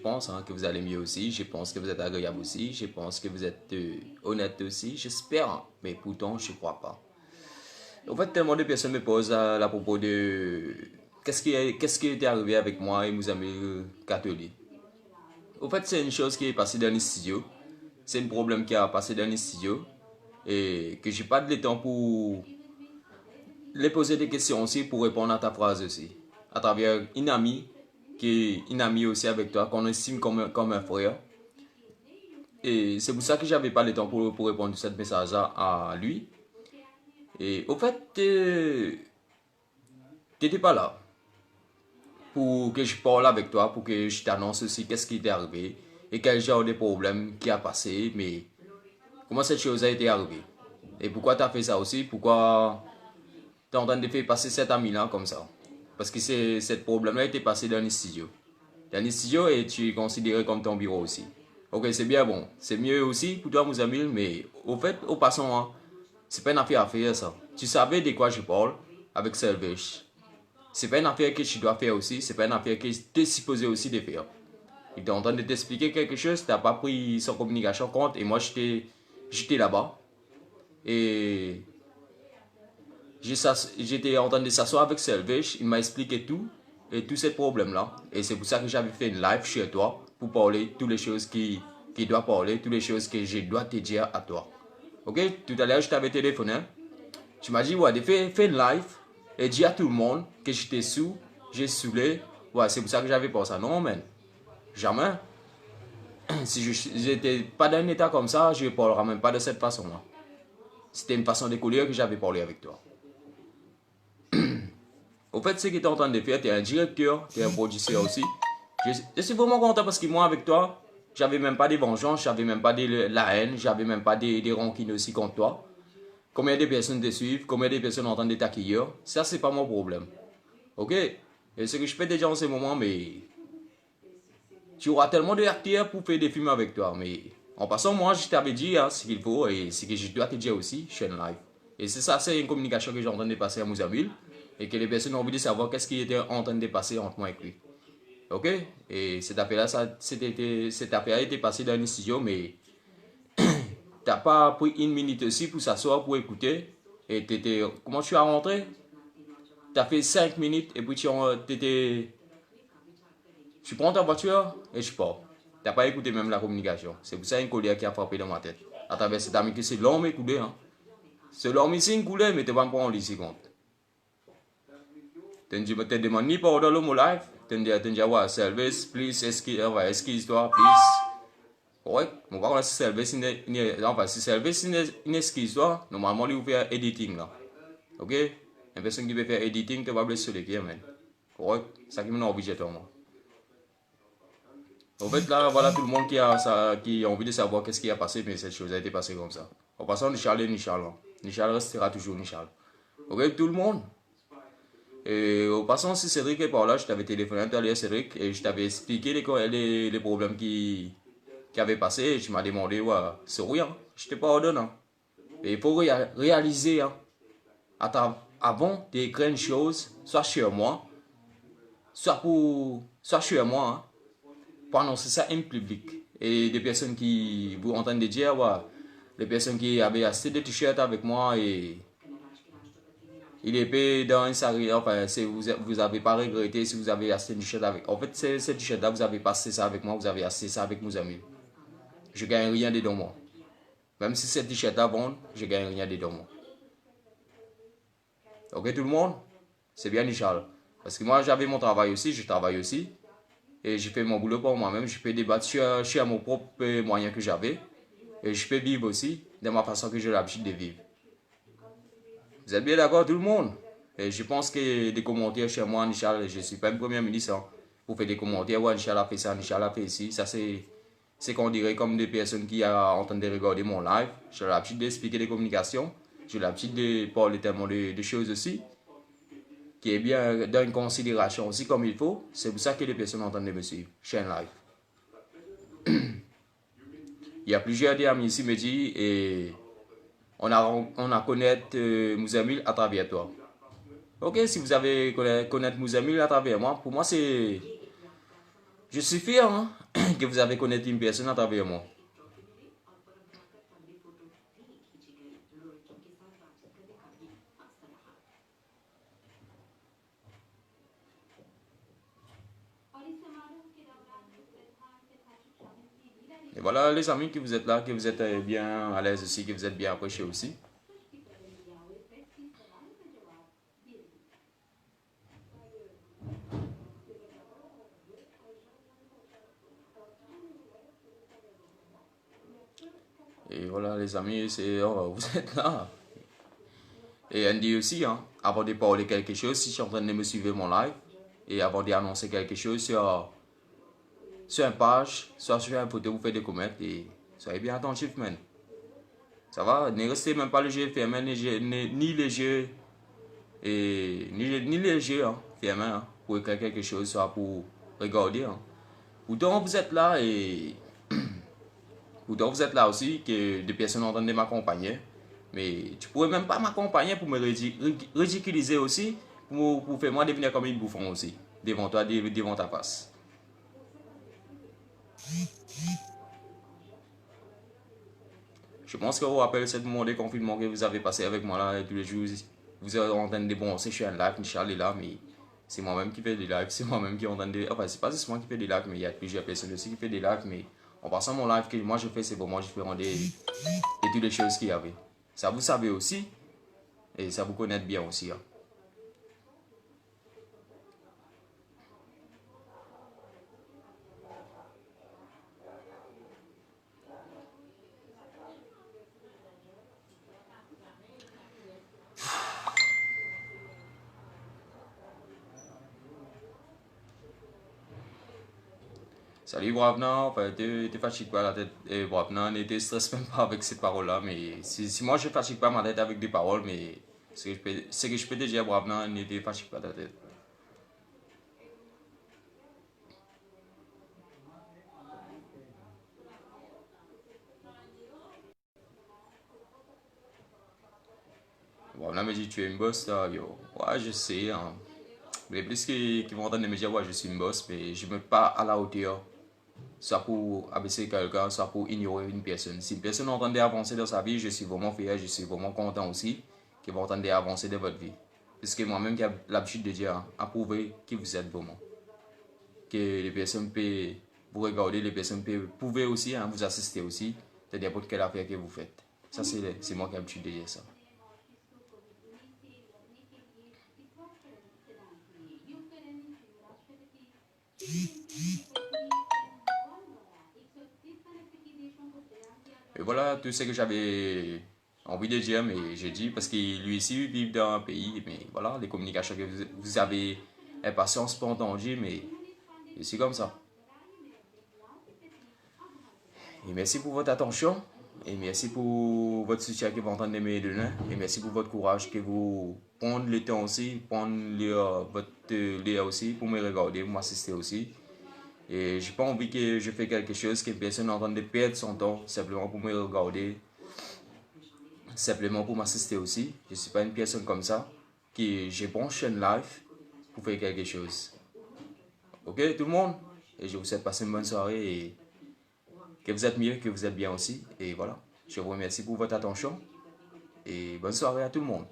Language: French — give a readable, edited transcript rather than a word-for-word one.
pense que vous allez mieux aussi. Je pense que vous êtes agréable aussi. Je pense que vous êtes honnête aussi. J'espère, mais pourtant, je ne crois pas. En fait, tellement de personnes me posent à propos de qu'est-ce qui est arrivé avec moi et mes amis catholiques. En fait, c'est une chose qui est passée dans les studios. C'est un problème qui a passé dans les studios et que j'ai pas de temps pour les poser des questions aussi pour répondre à ta phrase aussi. À travers une amie qui est une amie aussi avec toi, qu'on estime comme un frère. Et c'est pour ça que j'avais pas le temps pour répondre à ce message à lui. Et au fait, t'étais pas là pour que je parle avec toi, pour que je t'annonce aussi qu'est-ce qui t'est arrivé et quel genre de problème qui a passé, mais comment cette chose a été arrivée. Et pourquoi tu as fait ça aussi, pourquoi tu es en train de faire passer cet ami-là comme ça. Parce que ce problème-là était passé dans les studios. Dans les studios et tu es considéré comme ton bureau aussi. Ok, c'est bien bon. C'est mieux aussi pour toi, mes amis, mais au fait, au passant, c'est pas une affaire à faire ça. Tu savais de quoi je parle avec Selvish. C'est pas une affaire que tu dois faire aussi, c'est pas une affaire que tu es supposé aussi de faire. Il était en train de t'expliquer quelque chose, tu n'as pas pris son communication compte et moi j'étais là-bas. Et j'étais en train de s'asseoir avec Selvish, il m'a expliqué tout et tous ces problèmes-là. Et c'est pour ça que j'avais fait une live chez toi pour parler toutes les choses qui doivent parler, toutes les choses que je dois te dire à toi. Ok, tout à l'heure je t'avais téléphoné. Tu m'as dit, ouais, fais une live et dis à tout le monde que j'étais sous, j'ai saoulé. Ouais, c'est pour ça que j'avais pas ça. Non, man. Jamais. Si je n'étais pas dans un état comme ça, je ne parlerai même pas de cette façon-là. C'était une façon de colère que j'avais parlé avec toi. Au fait, ce que tu es en train de faire, tu es un directeur, tu es un producteur aussi. Je suis vraiment content parce que moi, avec toi, j'avais même pas de vengeance, j'avais même pas de la haine, j'avais même pas de rancune aussi contre toi. Combien de personnes te suivent, combien de personnes entendent des taquilleurs, ça c'est pas mon problème. Ok? Et ce que je fais déjà en ce moment, mais tu auras tellement de acteurs pour faire des films avec toi. Mais en passant, moi je t'avais dit ce qu'il faut et ce que je dois te dire aussi, chaîne live. Et c'est ça, c'est une communication que j'ai en train de passer à Mouzamil et que les personnes ont envie de savoir qu'est-ce qui était en train de passer entre moi et lui. Ok? Et cette affaire-là, cette affaire a été passée dans une studio, mais t'as pas pris une minute aussi pour s'asseoir, pour écouter. Et comment tu as rentré? Tu as fait 5 minutes et puis tu prends ta voiture et tu pars. Tu n'as pas écouté même la communication. C'est pour ça une colère qui a frappé dans ma tête. À travers cet ami que c'est l'homme écoulé. C'est l'homme ici écoulé, mais tu ne vas pas prendre ici compte. Tu te demandes ni pardon le mot live. Tu te dis, ouais, service, please, excuse-toi, please. Ouais, on va voir si service, enfin, si service, une excuse-toi, normalement, il va faire editing là. Ok? Une personne qui veut faire editing, tu vas blesser les pieds, man. Correct? Ça qui m'a obligatoirement. En fait, là, voilà tout le monde qui a envie de savoir qu'est-ce qui a passé, mais cette chose a été passée comme ça. En passant, Nichal est Nichal. Nichal restera toujours Nichal. Ok, tout le monde? Et en passant, si Cédric est par là, je t'avais téléphoné tout à l'heure, Cédric, et je t'avais expliqué les problèmes qui avaient passé, et tu m'as demandé, ouais, c'est rien, je te pardonne. Et il faut réaliser, avant d'écrire une chose, soit chez moi, soit chez moi, pour annoncer ça en public. Et des personnes qui vous entendent dire, ouais, les personnes qui avaient acheté des t-shirts avec moi et il est payé dans une série, enfin, vous n'avez pas regretté si vous avez acheté un t-shirt avec. En fait, ce t-shirt-là, vous avez passé ça avec moi, vous avez acheté ça avec mes amis. Je ne gagne rien dedans moi. Même si ce t-shirt-là vend, je ne gagne rien dedans moi. Ok, tout le monde? C'est bien, Nichal. Parce que moi, j'avais mon travail aussi, je travaille aussi. Et je fais mon boulot pour moi-même. Je peux débattre sur mon propre moyen que j'avais. Et je peux vivre aussi de ma façon que j'ai l'habitude de vivre. Vous êtes bien d'accord, tout le monde? Et je pense que des commentaires chez moi, Nichal, je ne suis pas un premier ministre. Pour faire des commentaires, ouais, Nichal a fait ça, Nichal a fait ici. Ça, c'est qu'on dirait comme des personnes qui sont en train de regarder mon live. J'ai l'habitude d'expliquer les communications. J'ai l'habitude de parler tellement de choses aussi. Qui est bien dans une considération aussi comme il faut. C'est pour ça que les personnes entendent de me suivre. Chaîne live. Il y a plusieurs amis ici me disent et on a connaître Mouzamil à travers toi. Ok, si vous avez connaître Mouzamil à travers moi, pour moi c'est... Je suis fier, que vous avez connaître une personne à travers moi. Et voilà les amis que vous êtes là, que vous êtes bien à l'aise aussi, que vous êtes bien approchés aussi. Et voilà les amis, vous êtes là. Et Andy aussi, hein, avant de parler quelque chose, si je suis en train de me suivre mon live, et avant d'annoncer quelque chose sur une page, soit sur une photo, vous faites des commentaires et soyez bien attentifs, man. Ça va? Ne restez même pas les yeux fermés, ni les yeux, ni les yeux fermés pour écrire quelque chose, soit pour regarder. Pourtant, vous êtes là et pourtant, vous êtes là aussi, que des personnes ont de m'accompagner. Mais tu pourrais même pas m'accompagner pour me ridiculiser aussi, pour faire moi devenir comme une bouffon aussi, devant toi, devant ta face. Je pense que vous rappelez ce moment de confinement que vous avez passé avec moi là tous les jours. Vous êtes en train de défoncer sur un live, Michel est là, mais c'est moi-même qui fais des lives, c'est moi-même qui est en train de... Enfin, c'est pas juste moi qui fais des lives, mais il y a plusieurs personnes aussi qui font des lives, mais en passant mon live que moi je fais, c'est pour moi différent de toutes les choses qu'il y avait. Ça vous savez aussi, et ça vous connaît bien aussi. Salut Bravna, enfin, tu fatigues pas la tête, Bravna, ne te stresse même pas avec ces paroles-là, mais si moi je fatigue pas ma tête avec des paroles, mais ce que je peux te dire, Bravna, ne te fatigue pas ta tête. Bravna me dit, tu es une boss, là, yo. Ouais, je sais, hein. Mais plus qui vont entendre me dire, ouais, je suis une boss, mais je ne me mets pas à la hauteur, soit pour abaisser quelqu'un, soit pour ignorer une personne. Si une personne entend avancer dans sa vie, je suis vraiment fier, je suis vraiment content aussi qu'ils vont entendre avancer dans votre vie. Puisque moi-même qui ai l'habitude de dire, approuvez qui vous êtes vraiment. Que les personnes peuvent vous regarder, les personnes peuvent pouvoir aussi vous assister aussi de n'importe quelle affaire que vous faites. Ça, c'est moi qui ai l'habitude de dire ça. Et voilà tout ce que j'avais envie de dire, mais j'ai dit parce que lui ici vit dans un pays, mais voilà, les communications que vous avez impatience pour entendre, mais c'est comme ça. Et merci pour votre attention, et merci pour votre soutien que vous entendez me donner, et merci pour votre courage que vous prenez le temps aussi, prendre votre lien aussi pour me regarder, pour m'assister aussi. Et j'ai pas envie que je fasse quelque chose que personne n'entende de perdre son temps simplement pour me regarder, simplement pour m'assister aussi. Je ne suis pas une personne comme ça, qui j'ai bon chaîne live pour faire quelque chose. Ok tout le monde? Et je vous souhaite passer une bonne soirée et que vous êtes mieux, que vous êtes bien aussi. Et voilà, je vous remercie pour votre attention et bonne soirée à tout le monde.